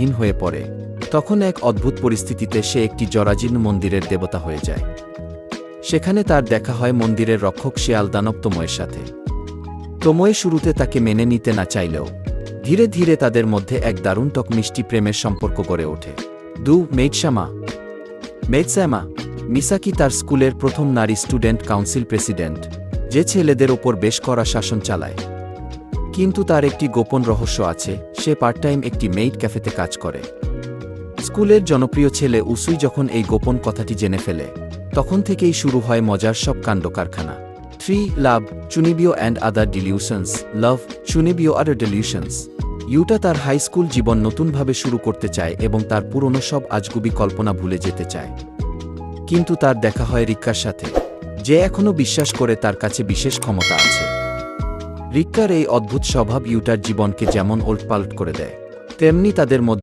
প্রাণহীন হয়ে পড়ে তখন এক অদ্ভুত পরিস্থিতিতে সে একটি জরাজীর্ণ মন্দিরের দেবতা হয়ে যায়। সেখানে তার দেখা হয় মন্দিরের রক্ষক শেয়াল দানব তোমোয়ের সাথে। তোমোয়ে শুরুতে তাকে মেনে নিতে না চাইলেও ধীরে ধীরে তাদের মধ্যে এক দারুণ টক মিষ্টি প্রেমের সম্পর্ক গড়ে ওঠে। মেইডসামা মিসাকি তার স্কুলের প্রথম নারী স্টুডেন্ট কাউন্সিল প্রেসিডেন্ট, যে ছেলেদের ওপর বেশ কড়া শাসন চালায়। কিন্তু তার একটি গোপন রহস্য আছে, সে পার্ট টাইম একটি মেইড ক্যাফেতে কাজ করে। স্কুলের জনপ্রিয় ছেলে উসুই যখন এই গোপন কথাটি জেনে ফেলে তখন থেকেই শুরু হয় মজার সব কাণ্ড কারখানা। 3. Love Chunibyo and other delusions. Love Chunibyo other delusions. Yuta তার হাই স্কুল জীবন নতুনভাবে শুরু করতে চায় এবং তার পুরনো সব আজগুবি কল্পনা ভুলে যেতে চায়। কিন্তু তার দেখা হয় রিক্কার সাথে, যে এখনও বিশ্বাস করে তার কাছে বিশেষ ক্ষমতা আছে। রিক্কার এই অদ্ভুত স্বভাব ইউটার জীবনকে যেমন ওলটপালট করে দেয়, তেমনি তাদের মধ্যে